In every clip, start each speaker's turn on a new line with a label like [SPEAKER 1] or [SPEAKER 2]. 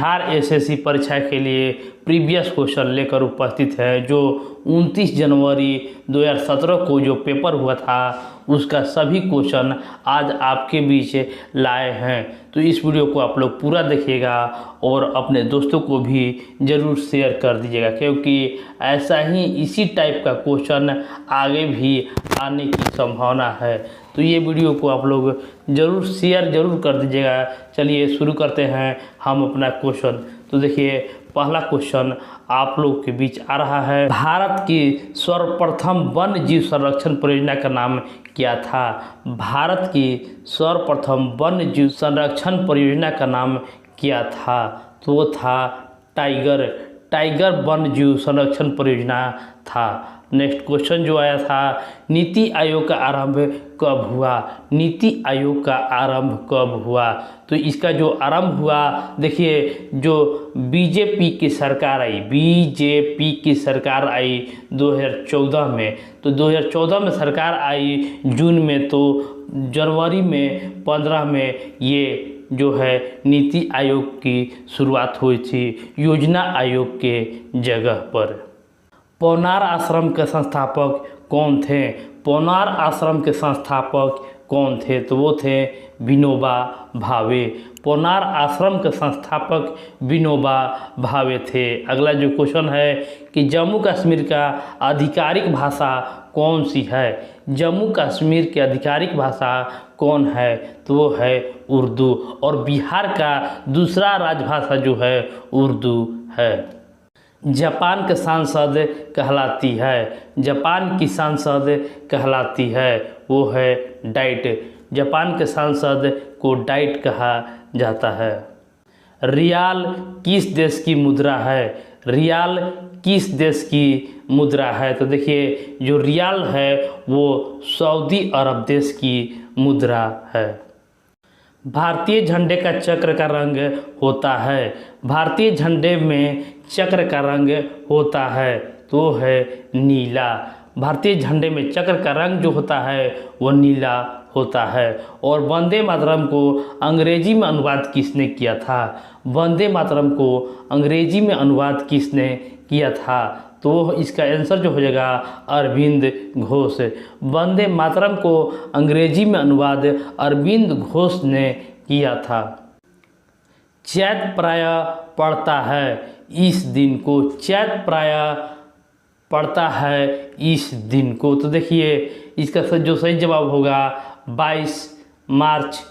[SPEAKER 1] Bihar SSC परीक्षा के लिए प्रीवियस क्वेश्चन लेकर उपस्थित है। जो 29 जनवरी 2017 को जो पेपर हुआ था उसका सभी क्वेश्चन आज आपके बीच लाए हैं। तो इस वीडियो को आप लोग पूरा देखिएगा और अपने दोस्तों को भी ज़रूर शेयर कर दीजिएगा, क्योंकि ऐसा ही इसी टाइप का क्वेश्चन आगे भी आने की संभावना है। तो ये वीडियो को आप लोग ज़रूर शेयर ज़रूर कर दीजिएगा। चलिए शुरू करते हैं हम अपना क्वेश्चन। तो देखिए पहला क्वेश्चन आप लोग के बीच आ रहा है। भारत की सर्वप्रथम वन्य जीव संरक्षण परियोजना का नाम क्या था? भारत की सर्वप्रथम वन्य जीव संरक्षण परियोजना का नाम क्या था? तो वो था टाइगर वन्य जीव संरक्षण परियोजना था। नेक्स्ट क्वेश्चन जो आया था, नीति आयोग का आरंभ कब हुआ? नीति आयोग का आरंभ कब हुआ? तो इसका जो आरंभ हुआ, देखिए जो बीजेपी की सरकार आई 2014 में। तो 2014 में सरकार आई जून में, तो जनवरी में 15 में ये जो है नीति आयोग की शुरुआत हुई थी योजना आयोग के जगह पर। पौनार आश्रम के संस्थापक कौन थे? पौनार आश्रम के संस्थापक कौन थे? तो वो थे विनोबा भावे। पौनार आश्रम के संस्थापक विनोबा भावे थे। अगला जो क्वेश्चन है कि जम्मू कश्मीर का आधिकारिक भाषा कौन सी है? जम्मू कश्मीर की आधिकारिक भाषा कौन है? तो वो है उर्दू। और बिहार का दूसरा राजभाषा जो है उर्दू है। जापान के सांसद कहलाती है। जापान की सांसद कहलाती है वो है डाइट। जापान के सांसद को डाइट कहा जाता है। रियाल किस देश की मुद्रा है? रियाल किस देश की मुद्रा है? तो देखिए जो रियाल है वो सऊदी अरब देश की मुद्रा है। भारतीय झंडे का चक्र का रंग होता है। भारतीय झंडे में चक्र का रंग होता है तो है नीला। भारतीय झंडे में चक्र का रंग जो होता है वो नीला होता है। और वंदे मातरम को अंग्रेजी में अनुवाद किसने किया था? वंदे मातरम को अंग्रेजी में अनुवाद किसने किया था? तो इसका आंसर जो हो जाएगा अरविंद घोष। वंदे मातरम को अंग्रेजी में अनुवाद अरविंद घोष ने किया था। चैत प्रायः पड़ता है इस दिन को। चैत प्रायः पड़ता है इस दिन को। तो देखिए इसका जो सही जवाब होगा 22 मार्च।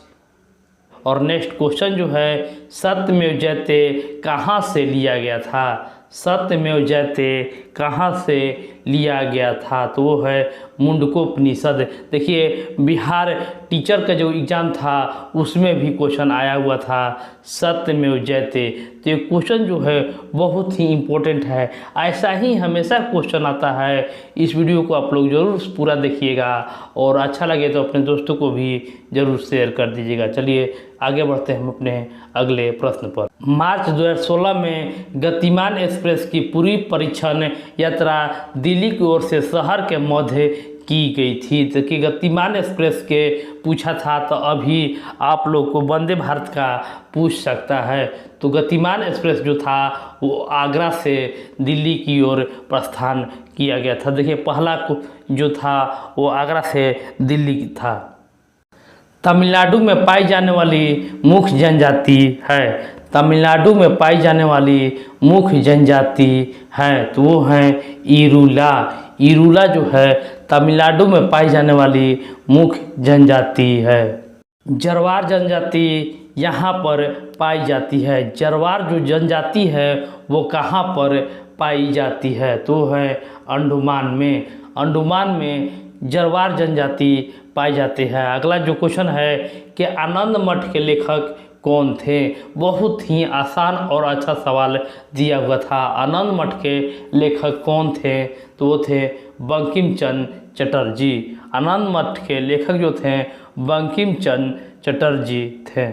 [SPEAKER 1] और नेक्स्ट क्वेश्चन जो है, सत्यमेव जयते कहाँ से लिया गया था? सत्यमेव जयते कहाँ से लिया गया था? तो वो है मुंडकोपनिषद। देखिए बिहार टीचर का जो एग्ज़ाम था उसमें भी क्वेश्चन आया हुआ था सत्यमेव जयते। तो ये क्वेश्चन जो है बहुत ही इम्पोर्टेंट है। ऐसा ही हमेशा क्वेश्चन आता है। इस वीडियो को आप लोग ज़रूर पूरा देखिएगा और अच्छा लगे तो अपने दोस्तों को भी ज़रूर शेयर कर दीजिएगा। चलिए आगे बढ़ते हैं हम अपने अगले प्रश्न पर। मार्च 2016 में गतिमान एक्सप्रेस की पूरी परीक्षण यात्रा दिल्ली की ओर से शहर के मध्य की गई थी। तो कि गतिमान एक्सप्रेस के पूछा था, तो अभी आप लोग को वंदे भारत का पूछ सकता है। तो गतिमान एक्सप्रेस जो था वो आगरा से दिल्ली की ओर प्रस्थान किया गया था। देखिए पहला जो था वो आगरा से दिल्ली की था। तमिलनाडु में पाई जाने वाली मुख्य जनजाति है। तमिलनाडु में पाई जाने वाली मुख्य जनजाति है तो वो है इरूला। इरूला जो है तमिलनाडु में पाई जाने वाली मुख्य जनजाति है। जरवार जनजाति यहाँ पर पाई जाती है। जरवार जो जनजाति है वो कहाँ पर पाई जाती है? तो है अंडमान में। अंडमान में जरवार जनजाति पाई जाती है। अगला जो क्वेश्चन है कि आनंद मठ के लेखक कौन थे? बहुत ही आसान और अच्छा सवाल दिया हुआ था। आनंद मठ के लेखक कौन थे? तो वो थे बंकिम चंद्र चटर्जी। आनंद मठ के लेखक जो थे बंकिम चंद्र चटर्जी थे।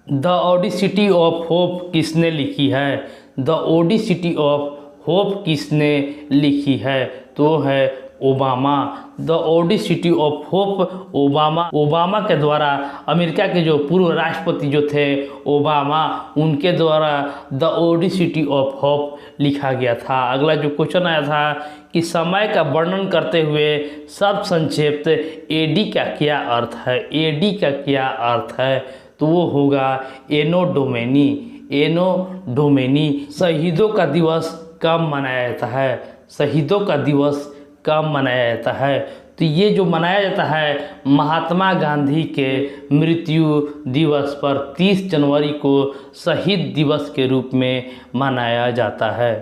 [SPEAKER 1] द ओडिसिटी ऑफ होप किसने लिखी है? द ओडिसिटी ऑफ होप किसने लिखी है? तो है Obama. The audacity of hope Obama के द्वारा अमेरिका के जो पूर्व राष्ट्रपति जो थे ओबामा, उनके द्वारा द ओडिसिटी ऑफ होप लिखा गया था। अगला जो क्वेश्चन आया था कि समय का वर्णन करते हुए सब संक्षिप्त एडी का क्या अर्थ है। एडी का क्या अर्थ है, तो वो होगा एनो डोमेनी। एनो डोमेनी। शहीदों का दिवस कब मनाया जाता है। शहीदों का दिवस कब मनाया जाता है, तो ये जो मनाया जाता है महात्मा गांधी के मृत्यु दिवस पर 30 जनवरी को शहीद दिवस के रूप में मनाया जाता है।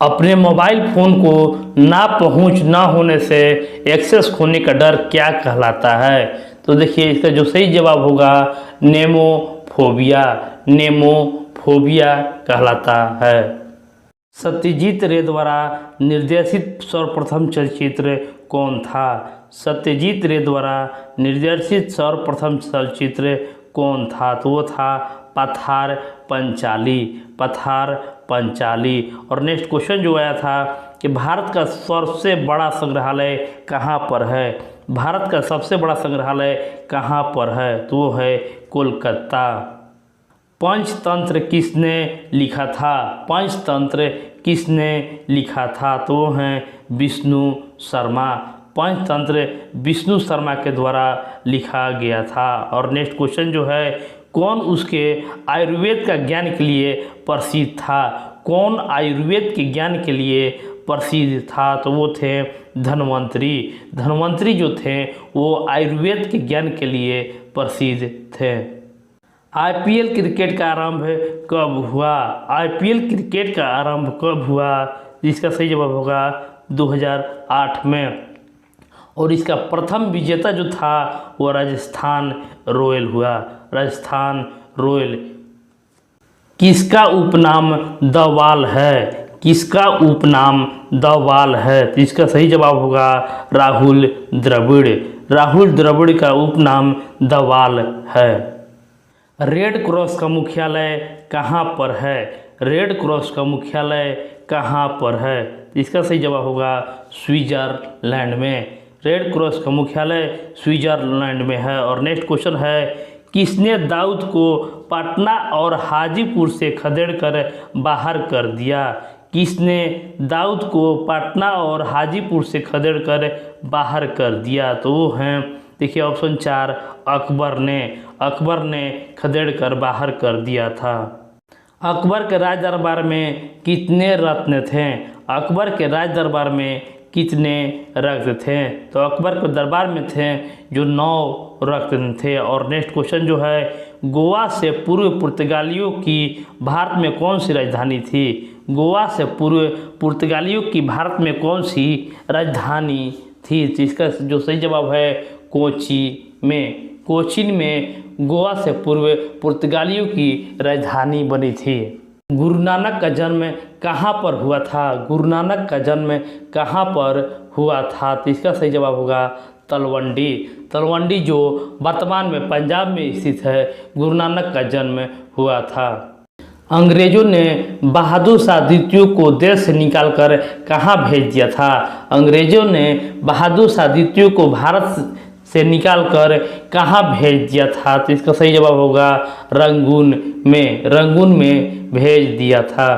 [SPEAKER 1] अपने मोबाइल फ़ोन को ना पहुंच ना होने से एक्सेस खोने का डर क्या कहलाता है, तो देखिए इसका जो सही जवाब होगा नेमोफोबिया। नेमोफोबिया कहलाता है। सत्यजीत रे द्वारा निर्देशित सर्वप्रथम चलचित्र कौन था। सत्यजीत रे द्वारा निर्देशित सर्वप्रथम चलचित्र कौन था, तो वो था पथार पंचाली। पथार पंचाली। और नेक्स्ट क्वेश्चन जो आया था कि भारत का सबसे बड़ा संग्रहालय कहाँ पर है। भारत का सबसे बड़ा संग्रहालय कहाँ पर है, तो वो है कोलकाता। पंचतंत्र किसने लिखा था। पंचतंत्र किसने लिखा था, तो वो हैं विष्णु शर्मा। पंचतंत्र विष्णु शर्मा के द्वारा लिखा गया था। और नेक्स्ट क्वेश्चन जो है कौन उसके आयुर्वेद का ज्ञान के लिए प्रसिद्ध था। कौन आयुर्वेद के ज्ञान के लिए प्रसिद्ध था, तो वो थे धन्वंतरी। धन्वंतरी जो थे वो आयुर्वेद के ज्ञान के लिए प्रसिद्ध थे। आईपीएल क्रिकेट का आरंभ कब हुआ। आईपीएल क्रिकेट का आरंभ कब हुआ, जिसका सही जवाब होगा 2008 में। और इसका प्रथम विजेता जो था वो राजस्थान रॉयल हुआ। राजस्थान रॉयल। किसका उपनाम द वॉल है। किसका उपनाम द वॉल है, तो इसका सही जवाब होगा राहुल द्रविड़। राहुल द्रविड़ का उपनाम द वॉल है। रेड क्रॉस का मुख्यालय कहाँ पर है। रेड क्रॉस का मुख्यालय कहाँ पर है, इसका सही जवाब होगा स्विट्जरलैंड में। रेड क्रॉस का मुख्यालय स्विट्जरलैंड में है। और नेक्स्ट क्वेश्चन है किसने दाऊद को पटना और हाजीपुर से खदेड़कर बाहर कर दिया। किसने दाऊद को पटना और हाजीपुर से खदेड़कर बाहर कर दिया, तो वो हैं देखिए ऑप्शन 4 अकबर ने। अकबर ने खदेड़ कर बाहर कर दिया था। अकबर के राज दरबार में कितने रत्न थे। अकबर के राज दरबार में कितने रत्न थे, तो अकबर के दरबार में थे जो 9 रत्न थे। और नेक्स्ट क्वेश्चन जो है गोवा से पूर्व पुर्तगालियों की भारत में कौन सी राजधानी थी। गोवा से पूर्व पुर्तगालियों की भारत में कौन सी राजधानी थी, जिसका जो सही जवाब है कोची में। कोचीन में गोवा से पूर्व पुर्तगालियों की राजधानी बनी थी। गुरु नानक का जन्म कहाँ पर हुआ था। गुरु नानक का जन्म कहाँ पर हुआ था, तो इसका सही जवाब होगा तलवंडी। तलवंडी जो वर्तमान में पंजाब में स्थित है, गुरु नानक का जन्म हुआ था। अंग्रेजों ने बहादुर शाह द्वितीय को देश से निकालकर कहाँ भेज दिया था। अंग्रेजों ने बहादुर शाह द्वितीय को भारत से निकालकर कहाँ भेज दिया था, तो इसका सही जवाब होगा रंगून में। रंगून में भेज दिया था।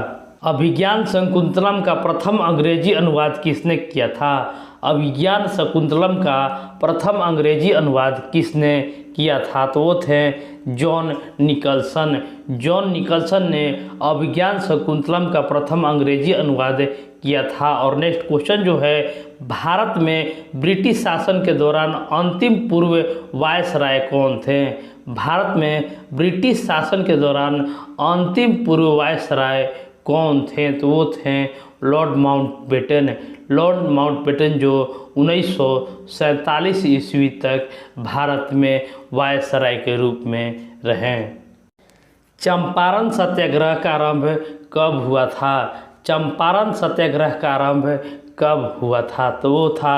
[SPEAKER 1] अभिज्ञान शकुंतलम का प्रथम अंग्रेजी अनुवाद किसने किया था। अभिज्ञान शकुंतलम का प्रथम अंग्रेजी अनुवाद किसने किया था, तो वो थे जॉन निकलसन। जॉन निकलसन ने अभिज्ञान शकुंतलम का प्रथम अंग्रेजी अनुवाद किया था। और नेक्स्ट क्वेश्चन जो है भारत में ब्रिटिश शासन के दौरान अंतिम पूर्व वायसराय कौन थे। भारत में ब्रिटिश शासन के दौरान अंतिम पूर्व वायसराय कौन थे, तो वो थे लॉर्ड माउंटबेटन। लॉर्ड माउंटबेटन जो 1947 ईस्वी तक भारत में वायसराय के रूप में रहे। चंपारण सत्याग्रह का आरंभ कब हुआ था। चंपारण सत्याग्रह का आरंभ कब हुआ था, तो वो था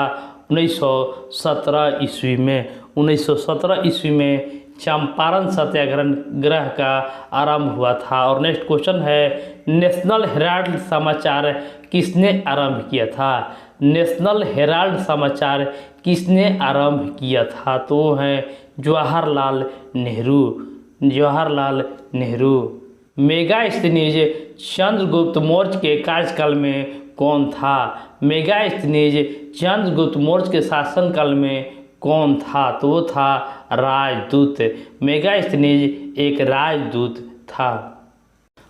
[SPEAKER 1] 1917 ईस्वी में। 1917 ईस्वी में चंपारण सत्याग्रह का आरंभ हुआ था। और नेक्स्ट क्वेश्चन है नेशनल हेराल्ड समाचार किसने आरंभ किया था। नेशनल हेराल्ड समाचार किसने आरंभ किया था? तो वो हैं जवाहरलाल नेहरू। जवाहरलाल नेहरू। मेगास्थनीज चंद्रगुप्त मौर्य के कार्यकाल में कौन था? मेगास्थनीज चंद्रगुप्त मौर्य के शासनकाल में कौन था? तो वो था राजदूत। मेगास्थनीज एक राजदूत था।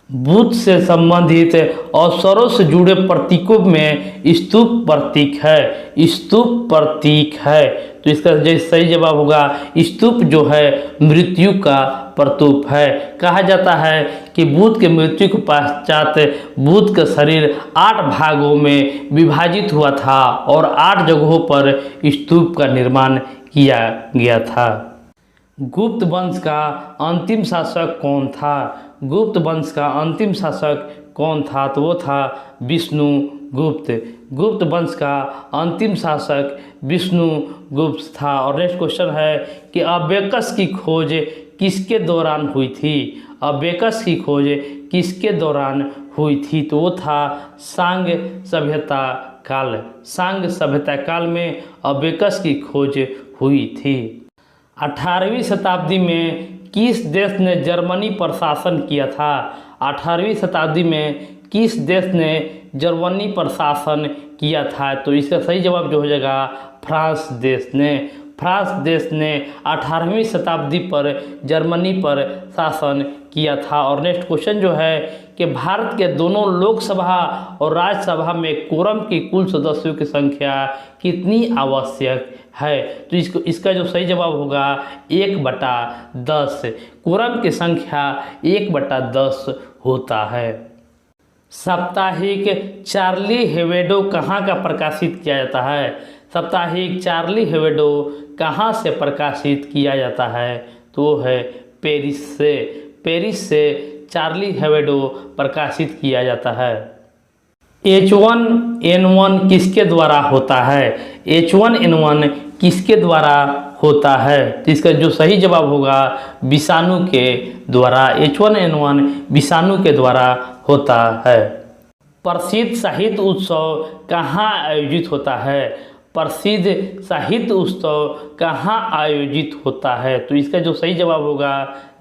[SPEAKER 1] बुद्ध से संबंधित अवसरों से जुड़े प्रतीकों में स्तूप प्रतीक है। स्तूप प्रतीक है, तो इसका सही जवाब होगा स्तूप जो है मृत्यु का प्रतीक है। कहा जाता है कि बुद्ध के मृत्यु के पश्चात बुद्ध का शरीर 8 भागों में विभाजित हुआ था और 8 जगहों पर स्तूप का निर्माण किया गया था। गुप्त वंश का अंतिम शासक कौन था? गुप्त वंश का अंतिम शासक कौन था? तो वो था विष्णुगुप्त। गुप्त वंश का अंतिम शासक विष्णुगुप्त था। और नेक्स्ट क्वेश्चन है कि अबेकस की खोज किसके दौरान हुई थी? अबेकस की खोज किसके दौरान हुई थी? तो वो था सांग सभ्यता काल। सांग सभ्यता काल में अबेकस की खोज हुई थी। 18वीं शताब्दी में किस देश ने जर्मनी पर शासन किया था? 18वीं शताब्दी में किस देश ने जर्मनी पर शासन किया था? तो इसका सही जवाब जो हो जाएगा फ्रांस देश ने। फ्रांस देश ने 18वीं शताब्दी पर जर्मनी पर शासन किया था। और नेक्स्ट क्वेश्चन जो है कि भारत के दोनों लोकसभा और राज्यसभा में कोरम की कुल सदस्यों की संख्या कितनी आवश्यक है? तो इसका जो सही जवाब होगा 1/10। कोरम की संख्या 1/10 होता है। साप्ताहिक चार्ली हेब्डो कहाँ का प्रकाशित किया जाता है? साप्ताहिक चार्ली हेब्डो कहाँ से प्रकाशित किया जाता है? तो है पेरिस से। पेरिस से चार्ली हेब्डो प्रकाशित किया जाता है। H1N1 किसके द्वारा होता है? H1N1 किसके द्वारा होता है? तो इसका जो सही जवाब होगा विषाणु के द्वारा। H1N1 विषाणु के द्वारा होता है। प्रसिद्ध साहित्य उत्सव कहाँ आयोजित होता है? प्रसिद्ध साहित्य उत्सव कहाँ आयोजित होता है? तो इसका जो सही जवाब होगा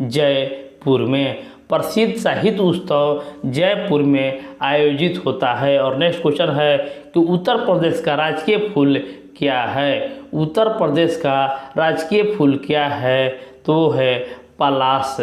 [SPEAKER 1] जयपुर में। प्रसिद्ध साहित्य उत्सव जयपुर में आयोजित होता है। और नेक्स्ट क्वेश्चन है कि उत्तर प्रदेश का राजकीय फूल क्या है? उत्तर प्रदेश का राजकीय फूल क्या है? तो है पलाश।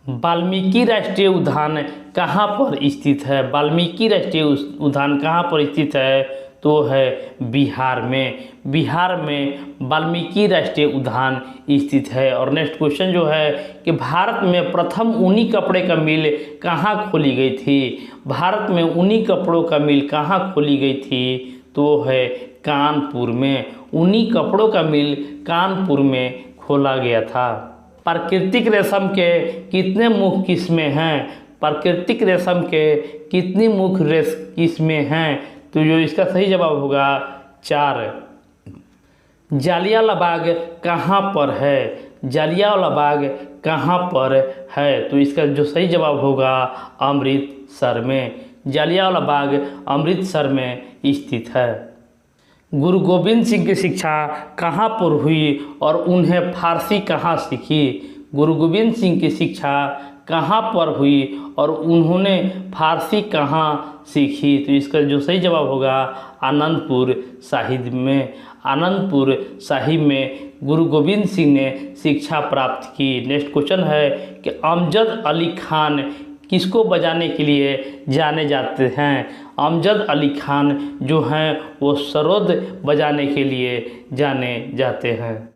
[SPEAKER 1] वाल्मीकि राष्ट्रीय उद्यान कहाँ पर स्थित है? वाल्मीकि राष्ट्रीय उद्यान कहाँ पर स्थित है? तो है बिहार में। बिहार में वाल्मीकि राष्ट्रीय उद्यान स्थित है। और नेक्स्ट क्वेश्चन जो है कि भारत में प्रथम ऊनी कपड़े का मिल कहाँ खोली गई थी? भारत में ऊनी कपड़ों का मिल कहाँ खोली गई थी? तो है कानपुर में। ऊनी कपड़ों का मिल कानपुर में खोला गया था। प्राकृतिक रेशम के कितने मुख्य किस्में हैं? प्राकृतिक रेशम के कितनी मुख्य किस्में हैं? तो जो इसका सही जवाब होगा 4। जालियांवाला बाग कहाँ पर है? जालियांवाला बाग कहाँ पर है? तो इसका जो सही जवाब होगा अमृतसर में। जालियांवाला बाग अमृतसर में स्थित है। गुरु गोविंद सिंह की शिक्षा कहाँ पर हुई और उन्हें फारसी कहाँ सीखी? गुरु गोविंद सिंह की शिक्षा कहाँ पर हुई और उन्होंने फारसी कहाँ सीखी? तो इसका जो सही जवाब होगा आनंदपुर साहिब में। आनंदपुर साहिब में गुरु गोविंद सिंह ने शिक्षा प्राप्त की। नेक्स्ट क्वेश्चन है कि अमजद अली खान किसको बजाने के लिए जाने जाते हैं? अमजद अली खान जो हैं वो सरोद बजाने के लिए जाने जाते हैं।